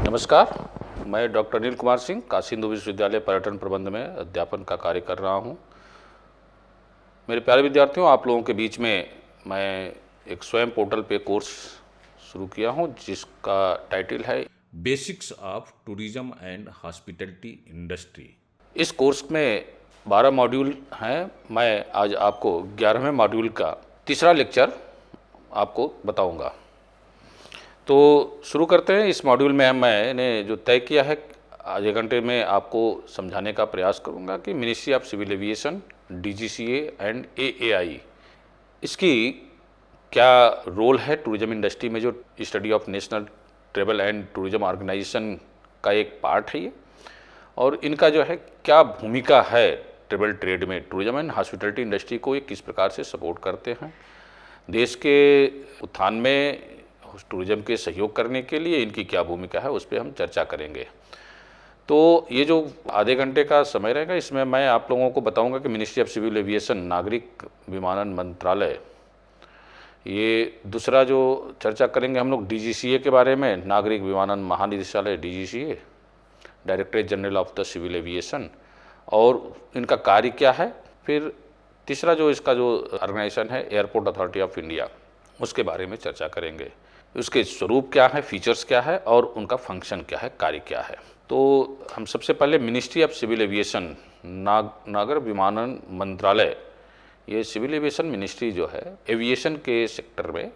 नमस्कार, मैं डॉक्टर अनिल कुमार सिंह काशी हिंदू विश्वविद्यालय पर्यटन प्रबंध में अध्यापन का कार्य कर रहा हूं। मेरे प्यारे विद्यार्थियों, आप लोगों के बीच में मैं एक स्वयं पोर्टल पे कोर्स शुरू किया हूं जिसका टाइटल है basics of tourism and hospitality industry. इस कोर्स में 12 मॉड्यूल हैं। मैं आज आपको 11वें मॉड्यूल का तीसरा लेक्चर आपको बताऊंगा। तो शुरू करते हैं। इस मॉड्यूल में मैंने जो तय किया है, आज 1 घंटे में आपको समझाने का प्रयास करूंगा कि ministry of civil aviation, DGCA and AAI, इसकी क्या रोल है टूरिज्म इंडस्ट्री में। जो study of national travel and tourism organisation का एक पार्ट है ये, और इनका जो है क्या भूमिका है ट्रेवल ट्रेड में। टूरिज्म एंड हॉस्पिटैलिटी इंडस्ट्री को ये किस प्रकार से सपोर्ट करते हैं, देश के उत्थान में टूरिज्म के सहयोग करने के लिए इनकी क्या भूमिका है, उस पर हम चर्चा करेंगे। तो ये जो आधे घंटे का समय रहेगा, इसमें मैं आप लोगों को बताऊंगा कि मिनिस्ट्री ऑफ सिविल एविएशन, नागरिक विमानन मंत्रालय, ये दूसरा जो चर्चा करेंगे हम लोग DGCA के बारे में, नागरिक विमानन महानिदेशालय DGCA, directorate general of the civil aviation, और इनका कार्य क्या है। फिर तीसरा जो इसका जो ऑर्गेनाइजेशन है, एयरपोर्ट अथॉरिटी ऑफ इंडिया, उसके बारे में चर्चा करेंगे। उसके स्वरूप क्या है, फीचर्स क्या है और उनका फंक्शन क्या है, कार्य क्या है। तो हम सबसे पहले मिनिस्ट्री ऑफ सिविल एविएशन, नागर विमानन मंत्रालय, ये सिविल एविएशन मिनिस्ट्री जो है एविएशन के सेक्टर में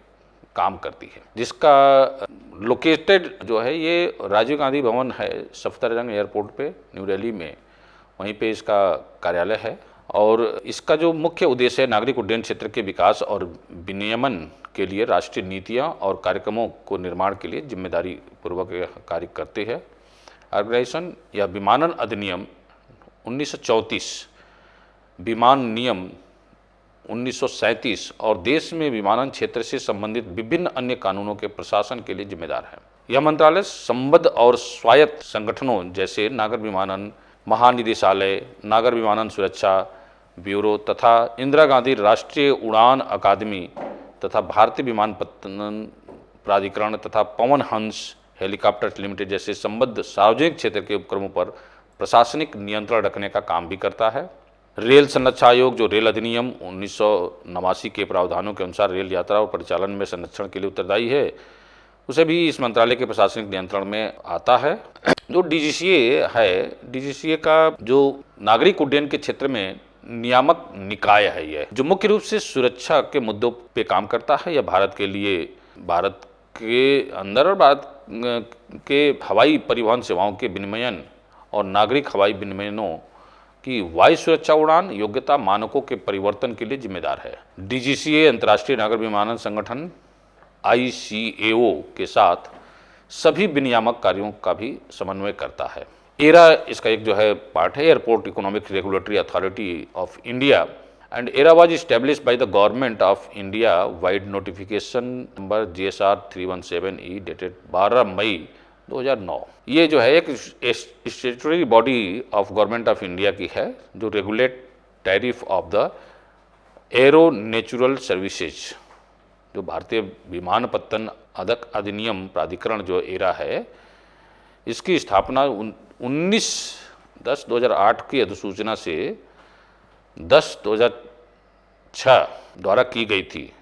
काम करती है, जिसका लोकेटेड जो है ये राजीव गांधी भवन है, सफदरजंग एयरपोर्ट पे, न्यू दिल्ली में, वहीं पे इसका कार्यालय है। और इसका जो मुख्य उद्देश्य है, नागरिक उड्डयन क्षेत्र के विकास और विनियमन के लिए राष्ट्रीय नीतियां और कार्यक्रमों को निर्माण के लिए जिम्मेदारी पूर्वक कार्य करते हैं। ऑर्गेनाइजेशन या विमानन अधिनियम 1934, विमान नियम 1937 और देश में विमानन क्षेत्र से संबंधित विभिन्न अन्य कानूनों के प्रशासन के लिए जिम्मेदार है। यह मंत्रालय संबद्ध और स्वायत्त संगठनों जैसे नागर विमानन महानिदेशालय, नागर विमानन सुरक्षा ब्यूरो तथा इंदिरा गांधी राष्ट्रीय उड़ान अकादमी तथा भारतीय विमानपत्तन प्राधिकरण तथा पवन हंस हेलीकॉप्टर्स लिमिटेड जैसे संबद्ध सार्वजनिक क्षेत्र के उपक्रमों पर प्रशासनिक नियंत्रण रखने का काम भी करता है। रेल संरक्षण आयोग, जो रेल अधिनियम 1989 के प्रावधानों के अनुसार रेल यात्रा और परिचालन में संरक्षण के लिए उत्तरदायी है, उसे भी इस मंत्रालय के प्रशासनिक नियंत्रण में आता है। जो DGCA है, DGCA का जो नागरिक उड्डयन के क्षेत्र में नियामक निकाय है, ये जो मुख्य रूप से सुरक्षा के मुद्दों पे काम करता है। यह भारत के लिए, भारत के अंदर और भारत के हवाई परिवहन सेवाओं के विनियमन और नागरिक हवाई विनियमों की वायु सुरक्षा उड़ान योग्यता मानकों के परिवर्तन के लिए जिम्मेदार है। DGCA अंतर्राष्ट्रीय नागर विमानन संगठन ICAO के साथ सभी विनियामक कार्यों का भी समन्वय करता है। एरा इसका एक जो है पार्ट है, airport economic regulatory authority of India, and era was established by the government of India wide notification number GSR 317E dated 12 मई 2009। ये जो है एक statutory body of government of India की है, जो regulate tariff of the arrow natural services. जो भारतीय विमानपत्तन अधिनियम प्राधिकरण जो एरा है, इसकी स्थापना 19/10/2008 की अधिसूचना से 10/2006 द्वारा की गई थी।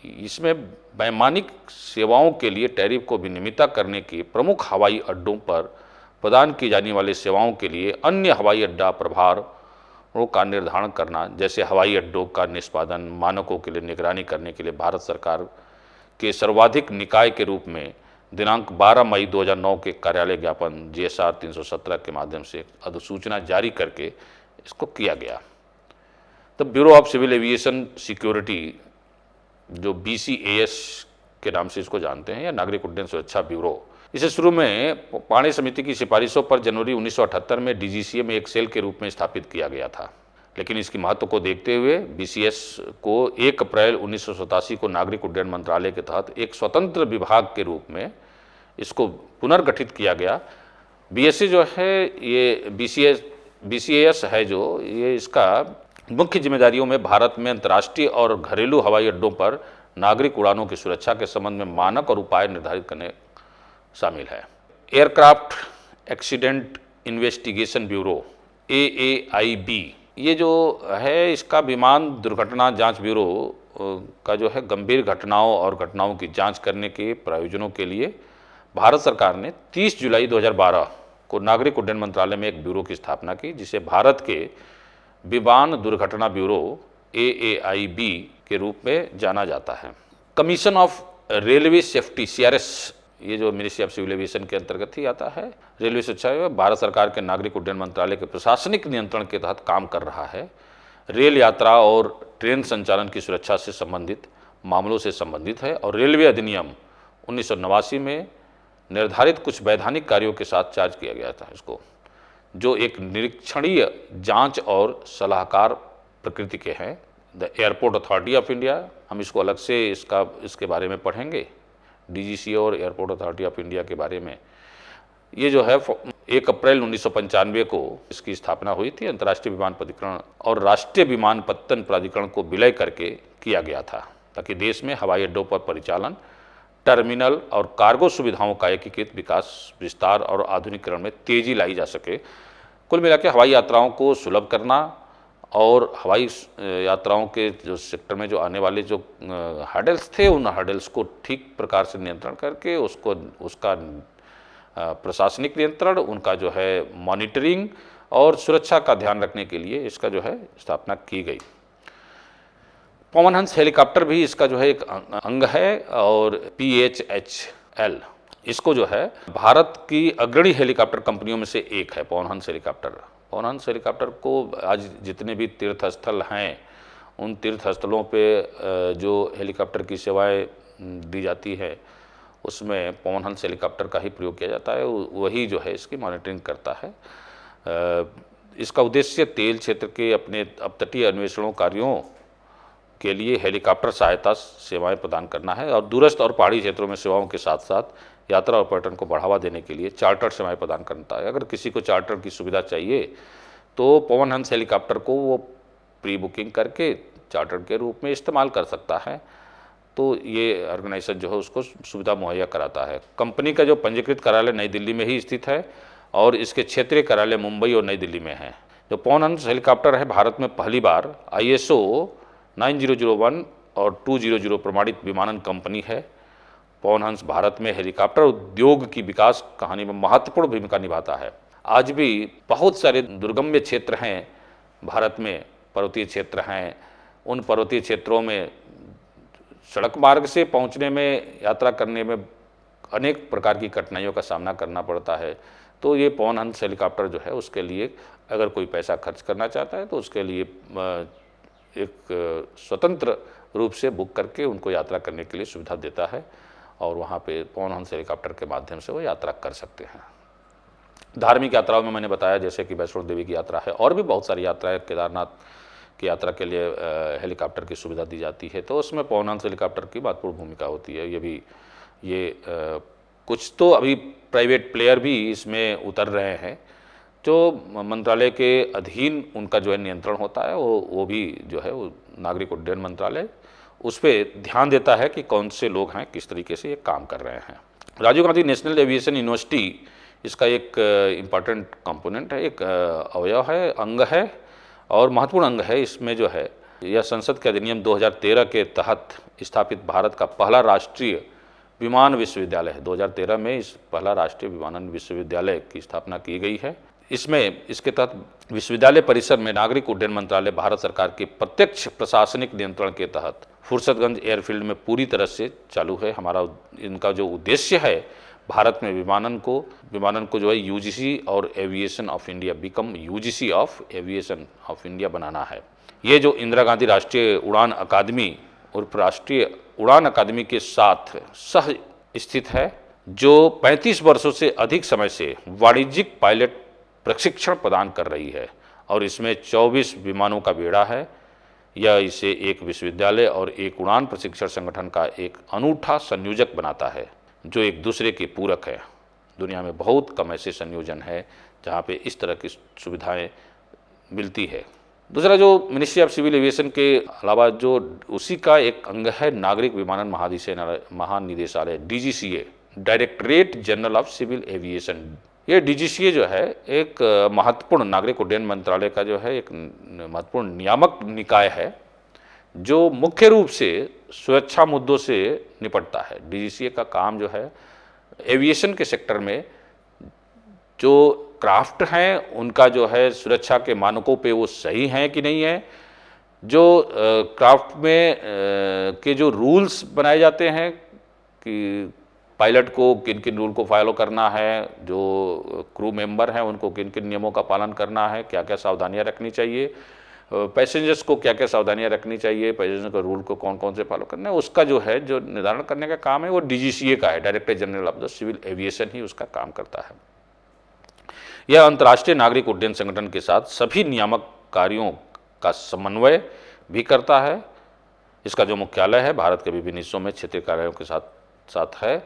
इसमें वैमानिक सेवाओं के लिए टैरिफ को विनियमित करने के प्रमुख हवाई अड्डों पर प्रदान की जाने वाली सेवाओं के लिए अन्य हवाई अड्डा प्रभारों का निर्धारण करना, जैसे हवाई अड्डों का निष्पादन मानकों के लिए निगरानी करने के लिए भारत सरकार के सर्वाधिक निकाय के रूप में दिनांक 12 मई 2009 के कार्यालय ज्ञापन GSR 317 के माध्यम से अधिसूचना जारी करके इसको किया गया। The bureau of civil aviation security, जो BCAS के नाम से इसको जानते हैं, या नागरिक उड्डयन सुरक्षा ब्यूरो, इसे शुरू में पाणे समिति की सिफारिशों पर जनवरी 1978 में DGCA में एक सेल के रूप में स्थापित किया गया था। लेकिन इसकी महत्व को देखते हुए BCS को 1 अप्रैल 1987 को नागरिक उड्डयन मंत्रालय के तहत एक स्वतंत्र विभाग के रूप में इसको पुनर्गठित किया गया। BSC जो है, ये BCAS है, जो ये इसका मुख्य जिम्मेदारियों में भारत में अंतर्राष्ट्रीय और घरेलू हवाई अड्डों पर नागरिक उड़ानों की सुरक्षा के संबंध में मानक और उपाय निर्धारित करने शामिल है। Aircraft accident investigation bureau AAIB, ये जो है इसका विमान दुर्घटना जांच ब्यूरो का जो है गंभीर घटनाओं और घटनाओं की जांच करने के प्रयोजनों के लिए भारत सरकार ने 30 जुलाई 2012 को नागरिक उड्डयन मंत्रालय में एक ब्यूरो की स्थापना की, जिसे भारत के विमान दुर्घटना ब्यूरो AAIB के रूप में जाना जाता है। Commission of railway safety CRS, ये जो मिनिस्ट्री ऑफ सिविल एविएशन के अंतर्गत ही आता है। रेलवे सुरक्षा विभाग भारत सरकार के नागरिक उड्डयन मंत्रालय के प्रशासनिक नियंत्रण के तहत काम कर रहा है। रेल यात्रा और ट्रेन संचालन की सुरक्षा से संबंधित मामलों से संबंधित है और रेलवे अधिनियम 1989 में निर्धारित कुछ वैधानिक कार्यों के साथ चार्ज किया गया था इसको, जो एक निरीक्षणीय जांच और सलाहकार प्रकृति के हैं। The airport authority of India, हम इसको अलग से इसके बारे में पढ़ेंगे, DGCA और एयरपोर्ट अथॉरिटी ऑफ इंडिया के बारे में। ये जो है 1 अप्रैल 1995 को इसकी स्थापना हुई थी। अंतर्राष्ट्रीय विमान प्राधिकरण और राष्ट्रीय विमानपत्तन प्राधिकरण को विलय करके किया गया था, ताकि देश में हवाई अड्डों पर परिचालन, टर्मिनल और कार्गो सुविधाओं का एकीकृत विकास, विस्तार और आधुनिकीकरण में तेजी लाई जा सके। कुल मिला के हवाई यात्राओं को सुलभ करना और हवाई यात्राओं के जो सेक्टर में जो आने वाले जो हर्डल्स थे, उन हर्डल्स को ठीक प्रकार से नियंत्रण करके उसका प्रशासनिक नियंत्रण, उनका जो है मॉनिटरिंग और सुरक्षा का ध्यान रखने के लिए इसका जो है स्थापना की गई। पवन हंस हेलीकॉप्टर भी इसका जो है एक अंग है और PHHL, इसको जो है भारत की अग्रणी हेलीकॉप्टर कंपनियों में से एक है पवन हंस हेलीकॉप्टर। पवन हंस हेलीकॉप्टर को आज जितने भी तीर्थस्थल हैं, उन तीर्थस्थलों पे जो हेलीकॉप्टर की सेवाएं दी जाती है, उसमें पवन हंस हेलीकॉप्टर का ही प्रयोग किया जाता है। वही जो है इसकी मॉनिटरिंग करता है। इसका उद्देश्य तेल क्षेत्र के अपने अपतटीय अन्वेषणों कार्यों के लिए हेलीकॉप्टर सहायता सेवाएं प्रदान करना है और दूरस्थ और पहाड़ी क्षेत्रों में सेवाओं के साथ साथ यात्रा और पर्यटन को बढ़ावा देने के लिए चार्टर सेवाएं प्रदान करता है। अगर किसी को चार्टर की सुविधा चाहिए तो पवन हंस हेलीकॉप्टर को वो प्री बुकिंग करके चार्टर के रूप में इस्तेमाल कर सकता है। तो ये ऑर्गेनाइजेशन जो है उसको सुविधा मुहैया कराता है। कंपनी का जो पंजीकृत कार्यालय नई दिल्ली में ही स्थित है और इसके क्षेत्रीय कार्यालय मुंबई और नई दिल्ली में है। जो पवन हंस हेलीकॉप्टर है, भारत में पहली बार ISO 9001 और 200 प्रमाणित विमानन कंपनी है। पवन हंस भारत में हेलीकॉप्टर उद्योग की विकास कहानी में महत्वपूर्ण भूमिका निभाता है। आज भी बहुत सारे दुर्गम्य क्षेत्र हैं भारत में, पर्वतीय क्षेत्र हैं। उन पर्वतीय क्षेत्रों में सड़क मार्ग से पहुंचने में, यात्रा करने में अनेक प्रकार की कठिनाइयों का सामना करना पड़ता है। तो ये पवन हंस हेलीकॉप्टर जो है उसके लिए अगर कोई पैसा खर्च करना चाहता है तो उसके लिए एक स्वतंत्र रूप से बुक करके उनको यात्रा करने के लिए सुविधा देता है और वहाँ पे पवन हंस हेलीकॉप्टर के माध्यम से वो यात्रा कर सकते हैं। धार्मिक यात्राओं में मैंने बताया जैसे कि वैष्णो देवी की यात्रा है और भी बहुत सारी यात्राएं, केदारनाथ की यात्रा के लिए हेलीकॉप्टर की सुविधा दी जाती है, तो उसमें पवन हंस हेलीकॉप्टर की महत्वपूर्ण भूमिका होती है। ये कुछ तो अभी प्राइवेट प्लेयर भी इसमें उतर रहे हैं, जो मंत्रालय के अधीन उनका जो है नियंत्रण होता है, वो भी जो है वो नागरिक उड्डयन मंत्रालय उस पर ध्यान देता है कि कौन से लोग हैं, किस तरीके से ये काम कर रहे हैं। Rajiv Gandhi national aviation university इसका एक इम्पॉर्टेंट कंपोनेंट है, एक अवयव है, अंग है और महत्वपूर्ण अंग है। इसमें जो है यह संसद के अधिनियम 2013 के तहत स्थापित भारत का पहला राष्ट्रीय विमान विश्वविद्यालय है। 2013 में इस पहला राष्ट्रीय विमानन विश्वविद्यालय की स्थापना की गई है। इसके तहत विश्वविद्यालय परिसर में नागरिक उड्डयन मंत्रालय भारत सरकार के प्रत्यक्ष प्रशासनिक नियंत्रण के तहत फुर्सतगंज एयरफील्ड में पूरी तरह से चालू है। इनका जो उद्देश्य है भारत में विमानन को जो है UGC और aviation of India UGC of aviation of India बनाना है। ये जो इंदिरा गांधी राष्ट्रीय उड़ान अकादमी और राष्ट्रीय उड़ान अकादमी के साथ सह स्थित है, जो 35 वर्षों से अधिक समय से वाणिज्यिक पायलट प्रशिक्षण प्रदान कर रही है और इसमें 24 विमानों का बेड़ा है। यह इसे एक विश्वविद्यालय और एक उड़ान प्रशिक्षण संगठन का एक अनूठा संयोजक बनाता है, जो एक दूसरे के पूरक है। दुनिया में बहुत कम ऐसे संयोजन है जहाँ पे इस तरह की सुविधाएं मिलती है। दूसरा जो मिनिस्ट्री ऑफ सिविल एविएशन के अलावा जो उसी का एक अंग है नागरिक विमानन महानिदेशालय DGCA, directorate general of civil aviation. ये डीजीसीए जो है एक महत्वपूर्ण नागरिक उड्डयन मंत्रालय का जो है एक महत्वपूर्ण नियामक निकाय है जो मुख्य रूप से सुरक्षा मुद्दों से निपटता है। डीजीसीए का काम जो है एविएशन के सेक्टर में जो क्राफ्ट हैं उनका जो है सुरक्षा के मानकों पे वो सही हैं कि नहीं है, जो क्राफ्ट में के जो रूल्स बनाए जाते हैं कि पायलट को किन किन रूल को फॉलो करना है, जो क्रू मेंबर हैं उनको किन किन नियमों का पालन करना है, क्या क्या सावधानियां रखनी चाहिए, पैसेंजर्स को क्या क्या सावधानियां रखनी चाहिए, पैसेंजर का रूल को कौन कौन से फॉलो करना है, उसका जो है जो निर्धारण करने का काम है वो डीजीसीए का है। Director general of the civil aviation ही उसका काम करता है। यह अंतर्राष्ट्रीय नागरिक उड्डयन संगठन के साथ सभी नियामक कार्यों का समन्वय भी करता है। इसका जो मुख्यालय है भारत के विभिन्न हिस्सों में क्षेत्रीय कार्यालयों के साथ है,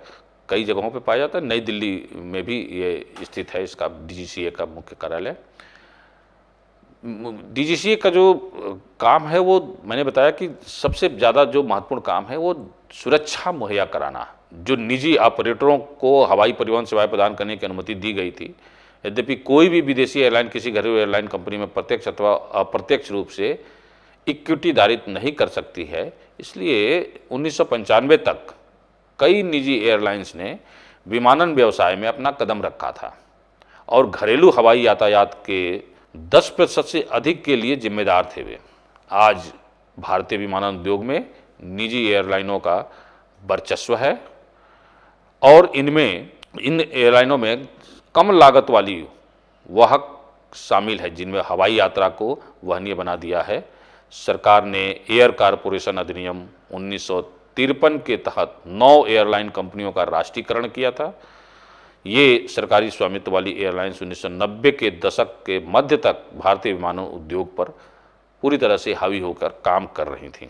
कई जगहों पे पाया जाता है। नई दिल्ली में भी ये स्थित है इसका डीजीसीए का मुख्य कार्यालय। डीजीसीए का जो काम है वो मैंने बताया कि सबसे ज़्यादा जो महत्वपूर्ण काम है वो सुरक्षा मुहैया कराना। जो निजी ऑपरेटरों को हवाई परिवहन सेवाएं प्रदान करने की अनुमति दी गई थी, यद्यपि कोई भी विदेशी एयरलाइन किसी घरेलू एयरलाइन कंपनी में प्रत्यक्ष अथवा अप्रत्यक्ष रूप से इक्विटी धारित नहीं कर सकती है, इसलिए 1995 तक कई निजी एयरलाइंस ने विमानन व्यवसाय में अपना कदम रखा था और घरेलू हवाई यातायात के 10% से अधिक के लिए जिम्मेदार थे वे। आज भारतीय विमानन उद्योग में निजी एयरलाइनों का वर्चस्व है और इन एयरलाइनों में कम लागत वाली वाहक शामिल है जिनमें हवाई यात्रा को वहनीय बना दिया है। सरकार ने एयर कारपोरेशन अधिनियम 1953 के तहत 9 एयरलाइन कंपनियों का राष्ट्रीयकरण किया था। ये सरकारी स्वामित्व वाली एयरलाइंस 1990 के दशक के मध्य तक भारतीय विमानन उद्योग पर पूरी तरह से हावी होकर काम कर रही थीं।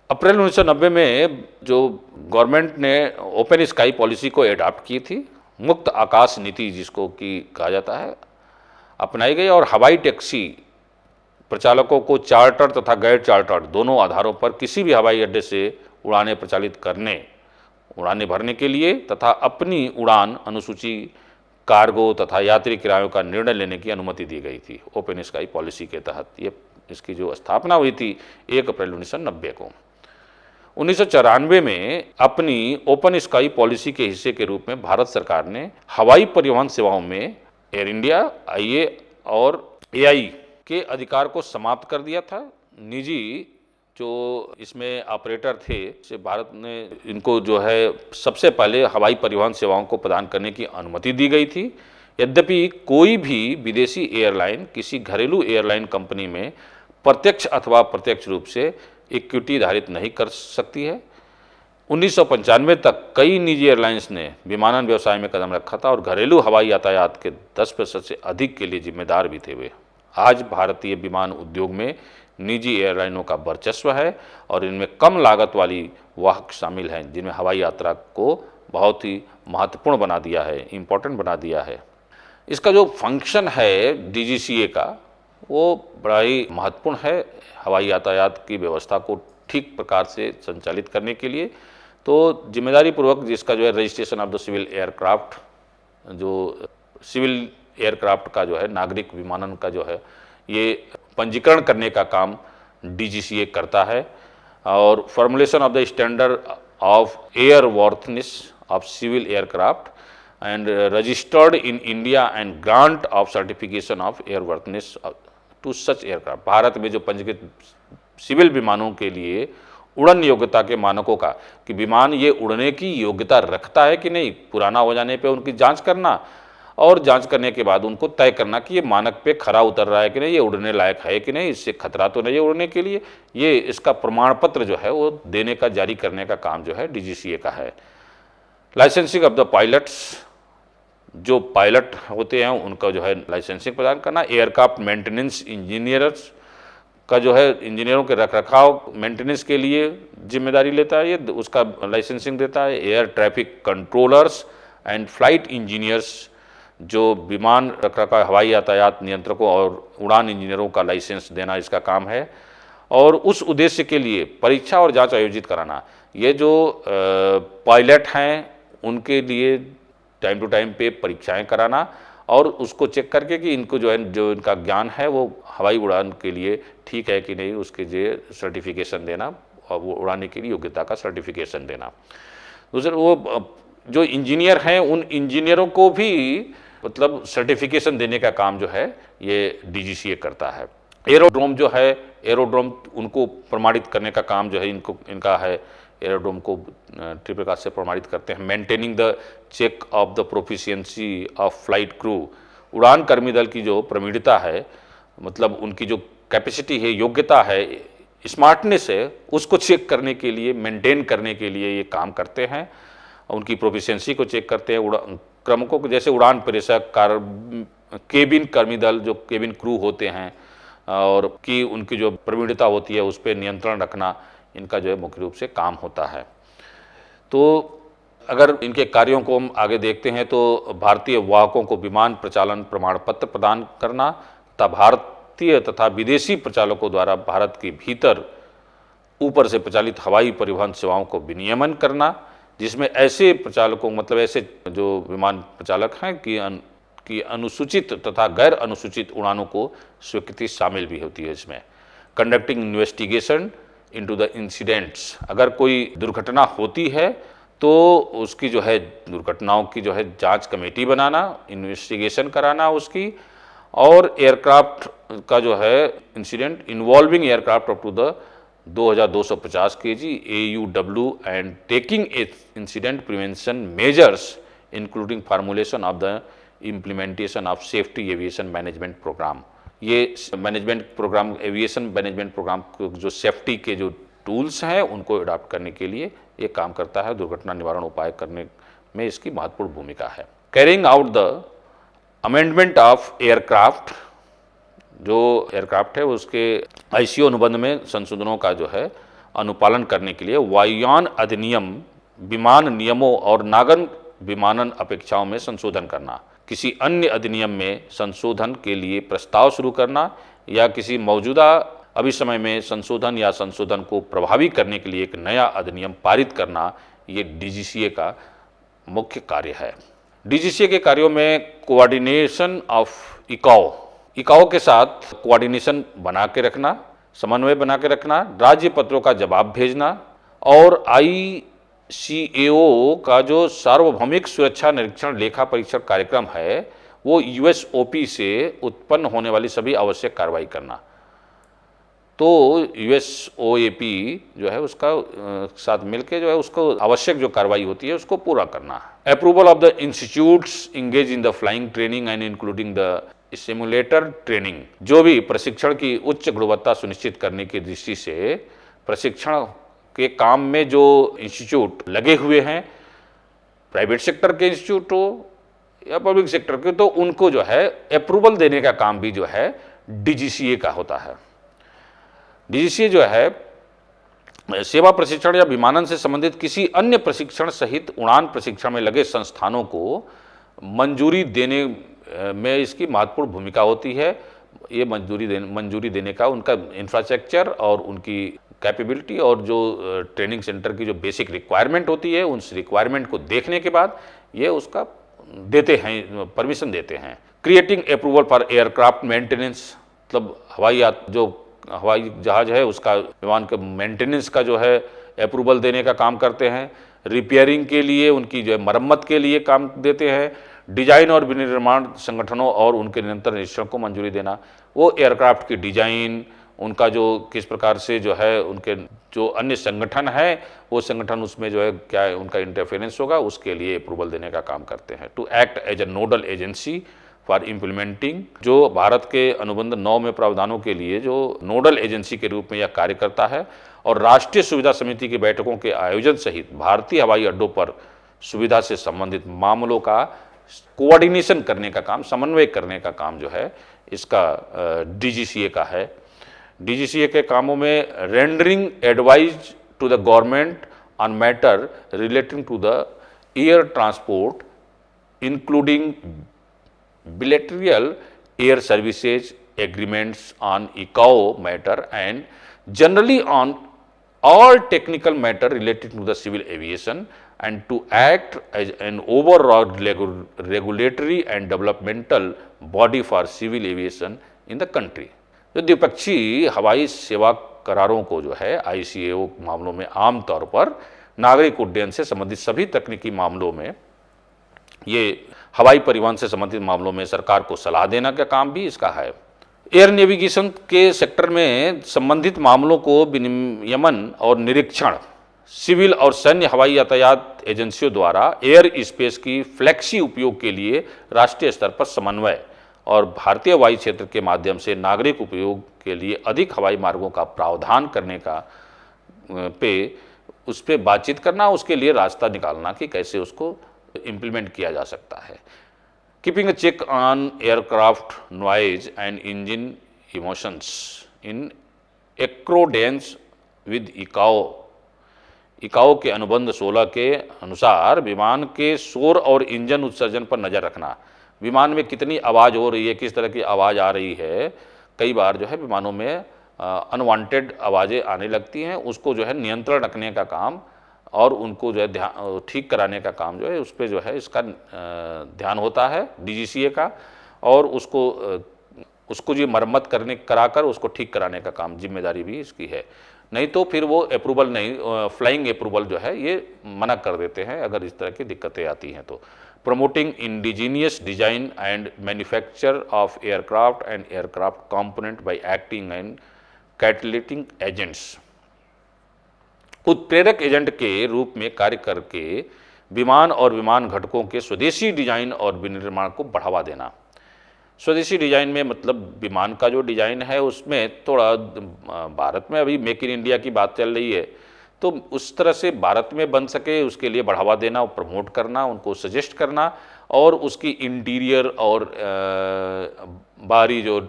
अप्रैल 1990 में जो गवर्नमेंट ने ओपन स्काई पॉलिसी को एडॉप्ट की थी, मुक्त आकाश नीति जिसको कि कहा जाता है, अपनाई गई और हवाई टैक्सी प्रचालकों को चार्टर तथा गैर चार्टर दोनों आधारों पर किसी भी हवाई अड्डे से उड़ानें प्रचालित करने, उड़ानें भरने के लिए तथा अपनी उड़ान अनुसूची, कार्गो तथा यात्री किरायों का निर्णय लेने की अनुमति दी गई थी। ओपन स्काई पॉलिसी के तहत ये इसकी जो स्थापना हुई थी 1 अप्रैल 1990 को। 1994 में अपनी ओपन स्काई पॉलिसी के हिस्से के रूप में भारत सरकार ने हवाई परिवहन सेवाओं में एयर इंडिया, आईए और एआई के अधिकार को समाप्त कर दिया था। निजी जो इसमें ऑपरेटर थे से भारत ने इनको जो है सबसे पहले हवाई परिवहन सेवाओं को प्रदान करने की अनुमति दी गई थी। यद्यपि कोई भी विदेशी एयरलाइन किसी घरेलू एयरलाइन कंपनी में प्रत्यक्ष अथवा अप्रत्यक्ष रूप से इक्विटी धारित नहीं कर सकती है। 1995 तक कई निजी एयरलाइंस ने विमानन व्यवसाय में कदम रखा था और घरेलू हवाई यातायात के 10% से अधिक के लिए जिम्मेदार भी थे वे। आज भारतीय विमान उद्योग में निजी एयरलाइनों का वर्चस्व है और इनमें कम लागत वाली वाहक शामिल हैं जिनमें हवाई यात्रा को बहुत ही महत्वपूर्ण बना दिया है, इम्पोर्टेंट बना दिया है। इसका जो फंक्शन है डीजीसीए का वो बड़ा ही महत्वपूर्ण है हवाई यातायात की व्यवस्था को ठीक प्रकार से संचालित करने के लिए। तो जिम्मेदारी पूर्वक जिसका जो है registration of the civil aircraft, जो सिविल एयरक्राफ्ट का जो है नागरिक विमानन का जो है ये पंजीकरण करने का काम डीजीसीए करता है और formulation of the standard of airworthiness of civil aircraft and registered in India and grant of certification of airworthiness to such aircraft. Bharat में जो पंजीकृत सिविल विमानों के लिए उड़न योग्यता के मानकों का कि विमान ये उड़ने की योग्यता रखता है कि नहीं, पुराना हो जाने पे उनकी जांच करना और जांच करने के बाद उनको तय करना कि ये मानक पे खरा उतर रहा है कि नहीं, ये उड़ने लायक है कि नहीं, इससे खतरा तो नहीं है उड़ने के लिए। ये इसका प्रमाण पत्र जो है वो देने का, जारी करने का काम जो है डीजीसीए का है। लाइसेंसिंग ऑफ द पायलट्स, जो पायलट होते हैं उनका जो है लाइसेंसिंग प्रदान करना। एयरक्राफ्ट मेंटेनेंस इंजीनियर्स का जो है इंजीनियरों के रखरखाव मेंटेनेंस के लिए जिम्मेदारी लेता है, ये उसका लाइसेंसिंग देता है। Air traffic controllers and flight engineers, जो विमान रखरखाव, हवाई यातायात नियंत्रकों और उड़ान इंजीनियरों का लाइसेंस देना इसका काम है। और उस उद्देश्य के लिए परीक्षा और जांच आयोजित कराना। ये जो पायलट हैं उनके लिए टाइम टू टाइम पे परीक्षाएं कराना और उसको चेक करके कि इनको जो है, जो इनका ज्ञान है वो हवाई उड़ान के लिए ठीक है कि नहीं, उसके लिए सर्टिफिकेशन देना और वो उड़ाने के लिए योग्यता का सर्टिफिकेशन देना। दूसरा वो जो इंजीनियर हैं उन इंजीनियरों को भी मतलब सर्टिफिकेशन देने का काम जो है ये डीजीसीए करता है। एरोड्रोम जो है, एरोड्रोम उनको प्रमाणित करने का काम जो है इनका है। एरोड्रोम को ट्रिपल क्लास से प्रमाणित करते हैं। Maintaining the check of the proficiency of flight crew, उड़ान कर्मी दल की जो प्रवीणता है, मतलब उनकी जो कैपेसिटी है, योग्यता है, स्मार्टनेस है, उसको चेक करने के लिए, मेंटेन करने के लिए ये काम करते हैं। उनकी प्रोफिशिएंसी को चेक करते हैं। क्रमकों को जैसे उड़ान प्रेषक, केबिन कर्मी दल, जो केबिन क्रू होते हैं, और कि उनकी जो प्रवीणता होती है उस पर नियंत्रण रखना इनका जो है मुख्य रूप से काम होता है। तो अगर इनके कार्यों को हम आगे देखते हैं तो भारतीय वाहकों को विमान प्रचालन प्रमाण पत्र प्रदान करना तथा भारतीय तथा विदेशी प्रचालकों द्वारा भारत के भीतर ऊपर से प्रचालित हवाई परिवहन सेवाओं को विनियमन करना, जिसमें ऐसे प्रचालकों मतलब ऐसे जो विमान प्रचालक हैं कि अनुसूचित तथा गैर अनुसूचित उड़ानों को स्वीकृति शामिल भी होती है इसमें। Conducting investigation into the incidents, अगर कोई दुर्घटना होती है तो उसकी जो है दुर्घटनाओं की जो है जांच कमेटी बनाना, इन्वेस्टिगेशन कराना उसकी, और एयरक्राफ्ट का जो है incident involving aircraft up to the 2250 kg AUW and taking incident prevention measures including formulation of the implementation of safety aviation management program. ये management program, aviation management program जो safety के जो टूल्स हैं उनको adopt करने के लिए ये काम करता है। दुर्घटना निवारण उपाय करने में इसकी महत्वपूर्ण भूमिका है। Carrying out the amendment of aircraft, जो एयरक्राफ्ट है उसके आईसीओ अनुबंध में संशोधनों का जो है अनुपालन करने के लिए वायुयान अधिनियम, विमान नियमों और नागर विमानन अपेक्षाओं में संशोधन करना, किसी अन्य अधिनियम में संशोधन के लिए प्रस्ताव शुरू करना या किसी मौजूदा अभिसमय में संशोधन या संशोधन को प्रभावी करने के लिए एक नया अधिनियम पारित करना, ये डीजीसीए का मुख्य कार्य है। डीजीसीए के कार्यों में कोऑर्डिनेशन ऑफ इकाओ के साथ कोऑर्डिनेशन बना के रखना, समन्वय बना के रखना, राज्य पत्रों का जवाब भेजना, और ICAO का जो सार्वभौमिक सुरक्षा निरीक्षण लेखा परीक्षण कार्यक्रम है वो USOP से उत्पन्न होने वाली सभी आवश्यक कार्रवाई करना। तो USOAP जो है उसका साथ मिलके जो है उसको आवश्यक जो कार्रवाई होती है उसको पूरा करना। Approval of the institutes engage in the flying training and including the simulator training, जो भी प्रशिक्षण की उच्च गुणवत्ता सुनिश्चित करने की दृष्टि से प्रशिक्षण के काम में जो इंस्टीट्यूट लगे हुए हैं, प्राइवेट सेक्टर के इंस्टीट्यूट हो या पब्लिक सेक्टर के, तो उनको जो है अप्रूवल देने का काम भी जो है डीजीसीए का होता है। डीजीसीए जो है सेवा प्रशिक्षण या विमानन से संबंधित किसी अन्य प्रशिक्षण सहित उड़ान प्रशिक्षण में लगे संस्थानों को मंजूरी देने में इसकी महत्वपूर्ण भूमिका होती है। ये मंजूरी देने का उनका इंफ्रास्ट्रक्चर और उनकी कैपेबिलिटी और जो ट्रेनिंग सेंटर की जो बेसिक रिक्वायरमेंट होती है, उस रिक्वायरमेंट को देखने के बाद ये उसका देते हैं, परमिशन देते हैं। Creating approval for aircraft maintenance, मतलब जो हवाई जहाज है उसका विमान के मेंटेनेंस का जो है अप्रूवल देने का काम करते हैं। रिपेयरिंग के लिए, उनकी जो है मरम्मत के लिए काम देते हैं। डिजाइन और विनिर्माण संगठनों और उनके निरंतर निरीक्षण को मंजूरी देना, वो एयरक्राफ्ट की डिजाइन, उनका जो किस प्रकार से जो है उनके जो अन्य संगठन है वो संगठन उसमें जो है क्या उनका इंटरफेरेंस होगा, उसके लिए अप्रूवल देने का काम करते हैं। To act as a nodal agency for implementing, जो भारत के अनुबंध 9 में प्रावधानों के लिए जो नोडल एजेंसी के रूप में यह कार्य करता है और राष्ट्रीय सुविधा समिति की बैठकों के आयोजन सहित भारतीय हवाई अड्डों पर सुविधा से संबंधित मामलों का कोऑर्डिनेशन करने का काम, समन्वय करने का काम जो है इसका डीजीसीए का है। डीजीसीए के कामों में rendering advise to the government on matter relating to the air transport including bilateral air services agreements on ICAO matter and generally on all technical matter related to the civil aviation and to act as an overall regulatory and developmental body for civil aviation in the country। जो द्विपक्षीय हवाई सेवा करारों को जो है ICAO मामलों में आमतौर पर नागरिक उड्डयन से संबंधित सभी तकनीकी मामलों में, ये हवाई परिवहन से संबंधित मामलों में सरकार को सलाह देने का काम भी इसका है। एयर नेविगेशन के सेक्टर में संबंधित मामलों को विनियमन और निरीक्षण सिविल और सैन्य हवाई यातायात एजेंसियों द्वारा एयर स्पेस की फ्लेक्सी उपयोग के लिए राष्ट्रीय स्तर पर समन्वय और भारतीय हवाई क्षेत्र के माध्यम से नागरिक उपयोग के लिए अधिक हवाई मार्गों का प्रावधान करने का उस पर बातचीत करना, उसके लिए रास्ता निकालना कि कैसे उसको इम्प्लीमेंट किया जा सकता है। Keeping a check on aircraft noise and engine emotions in accordance with ICAO के अनुबंध 16 के अनुसार विमान के शोर और इंजन उत्सर्जन पर नज़र रखना। विमान में कितनी आवाज़ हो रही है, किस तरह की आवाज़ आ रही है, कई बार जो है विमानों में अनवांटेड आवाज़ें आने लगती हैं, उसको जो है नियंत्रण रखने का काम और उनको जो है ठीक कराने का काम जो है उस पर जो है इसका ध्यान होता है DGCA का, और उसको जो मरम्मत कराकर उसको ठीक कराने का काम जिम्मेदारी भी इसकी है। नहीं तो फिर वो अप्रूवल नहीं, फ्लाइंग अप्रूवल जो है ये मना कर देते हैं अगर इस तरह की दिक्कतें आती हैं तो। Promoting indigenous design and manufacture of aircraft and aircraft component by acting and catalyzing agents, उत्प्रेरक एजेंट के रूप में कार्य करके विमान और विमान घटकों के स्वदेशी डिजाइन और विनिर्माण को बढ़ावा देना। स्वदेशी डिजाइन में मतलब विमान का जो डिजाइन है उसमें थोड़ा भारत में अभी मेक इन इंडिया की बात चल रही है, तो उस तरह से भारत में बन सके उसके लिए बढ़ावा देना, प्रमोट करना, उनको सजेस्ट करना, और उसकी इंटीरियर और बाहरी जो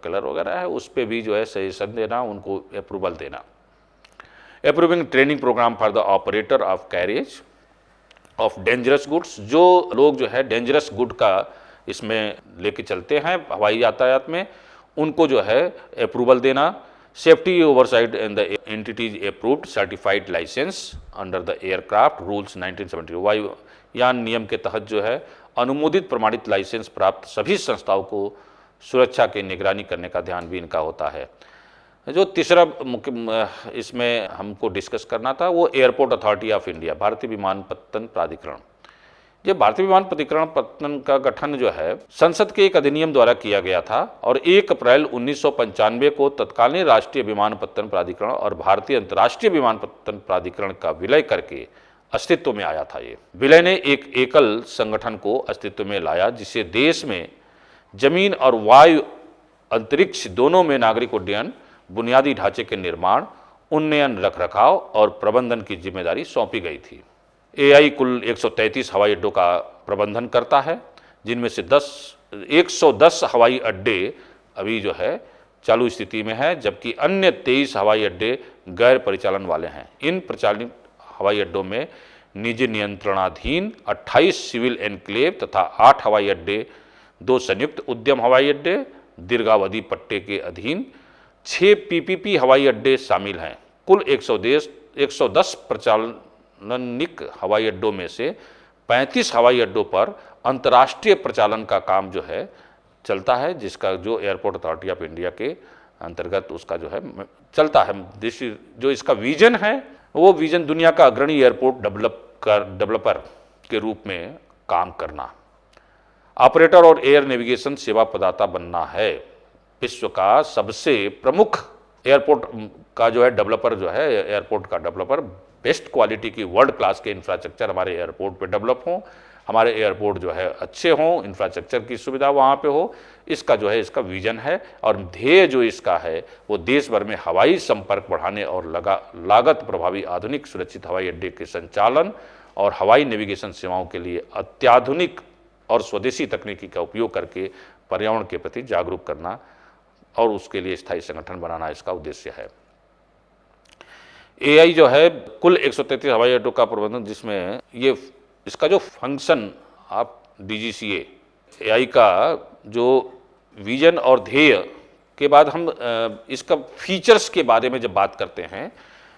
कलर वगैरह है उस पर भी जो है सजेशन देना, उनको अप्रूवल देना। Approving training programme for the operator of carriage of dangerous goods, जो लोग जो है डेंजरस गुड का इसमें लेके चलते हैं हवाई यातायात में, उनको जो है अप्रूवल देना। Safety oversight in the entities approved certified licence under the aircraft rules 1970, वायुयान नियम के तहत जो है अनुमोदित प्रमाणित लाइसेंस प्राप्त सभी संस्थाओं को सुरक्षा की निगरानी करने का ध्यान भी इनका होता है। जो तीसरा मुख्य इसमें हमको डिस्कस करना था वो एयरपोर्ट अथॉरिटी ऑफ इंडिया, भारतीय विमानपत्तन प्राधिकरण। ये भारतीय विमानपत्तन का गठन जो है संसद के एक अधिनियम द्वारा किया गया था और 1 अप्रैल 1995 को तत्कालीन राष्ट्रीय विमानपत्तन प्राधिकरण और भारतीय अंतर्राष्ट्रीय विमानपत्तन प्राधिकरण का विलय करके अस्तित्व में आया था। ये विलय ने एक एकल संगठन को अस्तित्व में लाया जिसे देश में जमीन और वायु अंतरिक्ष दोनों में नागरिक उड्डयन, बुनियादी ढांचे के निर्माण, उन्नयन, रखरखाव और प्रबंधन की जिम्मेदारी सौंपी गई थी। AI कुल 133 हवाई अड्डों का प्रबंधन करता है, जिनमें से 110 हवाई अड्डे अभी जो है चालू स्थिति में है, जबकि अन्य 23 हवाई अड्डे गैर परिचालन वाले हैं। इन परिचालित हवाई अड्डों में निजी नियंत्रणाधीन 28 सिविल एनक्लेव तथा 8 हवाई अड्डे, 2 संयुक्त उद्यम हवाई अड्डे, दीर्घावधि पट्टे के अधीन 6 PPP हवाई अड्डे शामिल हैं। कुल 110 प्रचालनिक हवाई अड्डों में से 35 हवाई अड्डों पर अंतर्राष्ट्रीय प्रचालन का काम जो है चलता है, जिसका जो एयरपोर्ट अथॉरिटी ऑफ इंडिया के अंतर्गत उसका जो है चलता है। जो इसका विजन है वो विजन दुनिया का अग्रणी एयरपोर्ट डेवलपर के रूप में काम करना, ऑपरेटर और एयर नेविगेशन सेवा प्रदाता बनना है। विश्व का सबसे प्रमुख एयरपोर्ट का जो है डेवलपर जो है एयरपोर्ट का डेवलपर, बेस्ट क्वालिटी की वर्ल्ड क्लास के इंफ्रास्ट्रक्चर हमारे एयरपोर्ट पे डेवलप हों, हमारे एयरपोर्ट जो है अच्छे हों, इंफ्रास्ट्रक्चर की सुविधा वहाँ पे हो, इसका जो है इसका विजन है। और ध्येय जो इसका है वो देश भर में हवाई संपर्क बढ़ाने और लागत प्रभावी आधुनिक सुरक्षित हवाई अड्डे के संचालन और हवाई नेविगेशन सेवाओं के लिए अत्याधुनिक और स्वदेशी तकनीकी का उपयोग करके पर्यावरण के प्रति जागरूक करना और उसके लिए स्थायी संगठन बनाना इसका उद्देश्य है। AI जो है कुल 133 हवाई अड्डों का प्रबंधन, जिसमें ये इसका जो फंक्शन आप DGCA AI का जो विजन और ध्येय के बाद हम इसका फीचर्स के बारे में जब बात करते हैं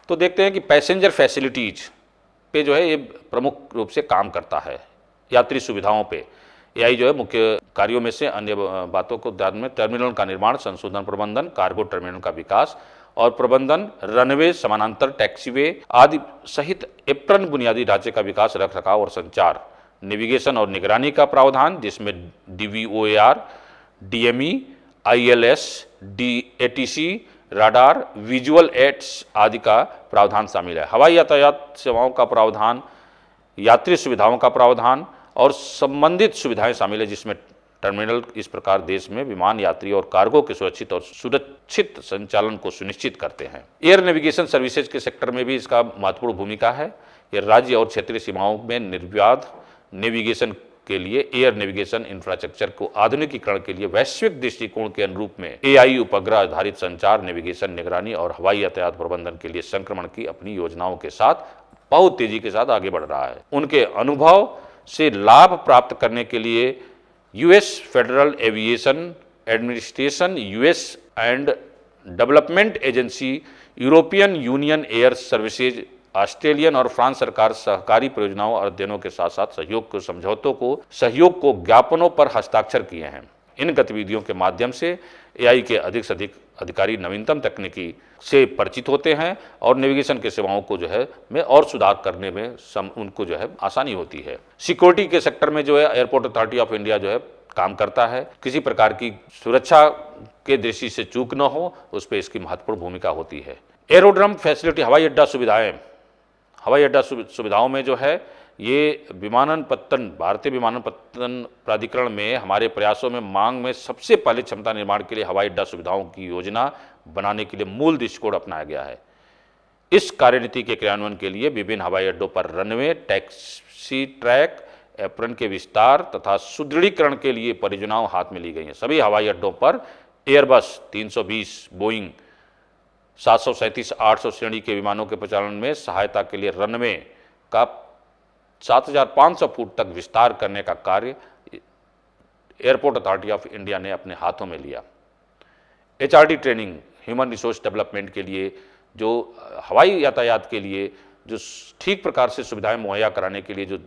तो देखते हैं कि पैसेंजर फैसिलिटीज पे जो है ये प्रमुख रूप से काम करता है। यात्री सुविधाओं पे एआई जो है मुख्य कार्यों में से अन्य बातों को ध्यान में टर्मिनल का निर्माण, संशोधन, प्रबंधन, कार्गो टर्मिनल का विकास और प्रबंधन, रनवे, समानांतर टैक्सीवे आदि सहित एप्रन बुनियादी ढांचे का विकास, रख रखाव और संचार, नेविगेशन और निगरानी का प्रावधान जिसमें DVOR, DME, ILS, DATC, radar, visual aids आदि का प्रावधान शामिल है। हवाई यातायात सेवाओं का प्रावधान, यात्री सुविधाओं का प्रावधान और संबंधित सुविधाएं शामिल है जिसमें टर्मिनल इस प्रकार देश में विमान यात्री और कार्गो के सुरक्षित संचालन को सुनिश्चित करते हैं। एयर नेविगेशन सर्विसेज के सेक्टर में भी इसका महत्वपूर्ण भूमिका है। ये राज्य और क्षेत्रीय सीमाओं में निर्विवाद नेविगेशन के लिए एयर नेविगेशन इंफ्रास्ट्रक्चर को आधुनिकीकरण के लिए वैश्विक दृष्टिकोण के अनुरूप में एआई उपग्रह आधारित संचार, नेविगेशन, निगरानी और हवाई यातायात प्रबंधन के लिए संक्रमण की अपनी योजनाओं के साथ बहुत तेजी के साथ आगे बढ़ रहा है। उनके अनुभव से लाभ प्राप्त करने के लिए US federal aviation administration, US and development agency, European union air services, Australian और फ्रांस सरकार सहकारी परियोजनाओं और अध्ययनों के साथ साथ सहयोग को ज्ञापनों पर हस्ताक्षर किए हैं। इन गतिविधियों के माध्यम से एआई के अधिक से अधिक अधिकारी नवीनतम तकनीकी से परिचित होते हैं और नेविगेशन के सेवाओं को जो है में और सुधार करने में उनको जो है आसानी होती है। सिक्योरिटी के सेक्टर में जो है एयरपोर्ट अथॉरिटी ऑफ इंडिया जो है काम करता है। किसी प्रकार की सुरक्षा के दृष्टि से चूक न हो उस पर इसकी महत्वपूर्ण भूमिका होती है। एरोड्रम फैसिलिटी, हवाई अड्डा सुविधाएं, हवाई अड्डा सुविधाओं में जो है ये भारतीय विमानपत्तन प्राधिकरण में हमारे प्रयासों में मांग में सबसे पहले क्षमता निर्माण के लिए हवाई अड्डा सुविधाओं की योजना बनाने के लिए मूल दृष्टिकोण अपनाया गया है। इस कार्यनीति के क्रियान्वयन के लिए विभिन्न हवाई अड्डों पर रनवे, टैक्सी ट्रैक, एप्रन के विस्तार तथा सुदृढ़ीकरण के लिए परियोजनाओं हाथ में ली गई हैं। सभी हवाई अड्डों पर एयरबस 320, बोइंग 737-800 श्रेणी के विमानों के प्रचालन में सहायता के लिए रनवे का 7,500 फुट तक विस्तार करने का कार्य एयरपोर्ट अथॉरिटी ऑफ इंडिया ने अपने हाथों में लिया। HRD training, human resource development के लिए जो हवाई यातायात के लिए जो ठीक प्रकार से सुविधाएं मुहैया कराने के लिए जो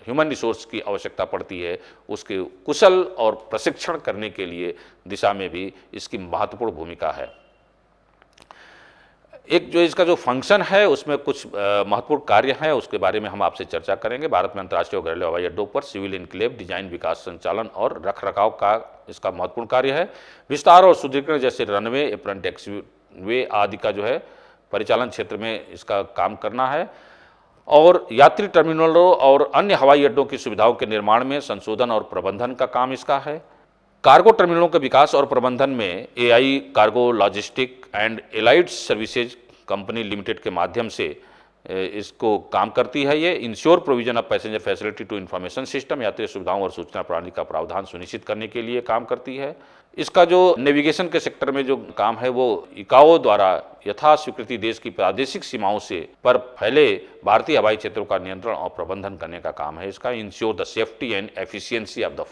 ह्यूमन रिसोर्स की आवश्यकता पड़ती है उसके कुशल और प्रशिक्षण करने के लिए दिशा में भी इसकी महत्वपूर्ण भूमिका है। एक जो इसका जो फंक्शन है उसमें कुछ महत्वपूर्ण कार्य हैं उसके बारे में हम आपसे चर्चा करेंगे। भारत में अंतर्राष्ट्रीय और घरेलू हवाई अड्डों पर सिविल इनक्लेव डिजाइन, विकास, संचालन और रखरखाव का इसका महत्वपूर्ण कार्य है। विस्तार और सुदृढ़ीकरण जैसे रनवे, एप्रन, टैक्सीवे आदि का जो है परिचालन क्षेत्र में इसका काम करना है और यात्री टर्मिनलों और अन्य हवाई अड्डों की सुविधाओं के निर्माण में संशोधन और प्रबंधन का काम इसका है। कार्गो टर्मिनलों के विकास और प्रबंधन में AI cargo logistic and allied services company limited के माध्यम से इसको काम करती है। ये ensure provision of passenger facility to information system, यात्री सुविधाओं और सूचना प्रणाली का प्रावधान सुनिश्चित करने के लिए काम करती है। इसका जो नेविगेशन के सेक्टर में जो काम है वो इकाओ द्वारा यथा स्वीकृति देश की प्रादेशिक सीमाओं से पर फैले भारतीय हवाई क्षेत्रों का नियंत्रण और प्रबंधन करने का काम है। इसका ensure the safety and efficiency of the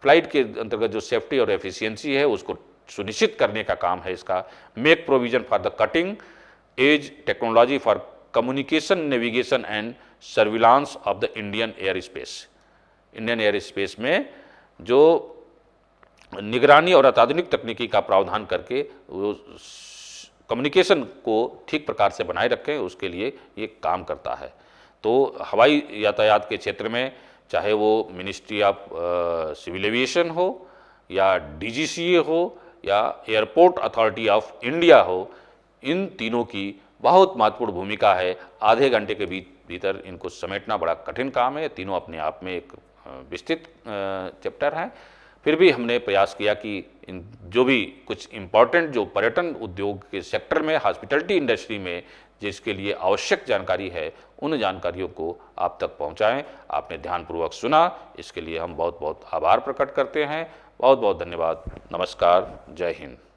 flight के अंतर्गत जो सेफ्टी और एफिशिएंसी है उसको सुनिश्चित करने का काम है इसका। Make provision for the cutting edge technology for communication, navigation and surveillance of the Indian air space में जो निगरानी और अत्याधुनिक तकनीकी का प्रावधान करके वो कम्युनिकेशन को ठीक प्रकार से बनाए रखें उसके लिए ये काम करता है। तो हवाई यातायात के क्षेत्र में चाहे वो मिनिस्ट्री ऑफ सिविल एविएशन हो या डीजीसीए हो या एयरपोर्ट अथॉरिटी ऑफ इंडिया हो, इन तीनों की बहुत महत्वपूर्ण भूमिका है। आधे घंटे के भीतर इनको समेटना बड़ा कठिन काम है। तीनों अपने आप में एक विस्तृत चैप्टर हैं। फिर भी हमने प्रयास किया कि इन जो भी कुछ इम्पॉर्टेंट जो पर्यटन उद्योग के सेक्टर में, हॉस्पिटैलिटी इंडस्ट्री में जिसके लिए आवश्यक जानकारी है उन जानकारियों को आप तक पहुंचाएं। आपने ध्यानपूर्वक सुना, इसके लिए हम बहुत बहुत आभार प्रकट करते हैं। बहुत बहुत धन्यवाद। नमस्कार। जय हिंद।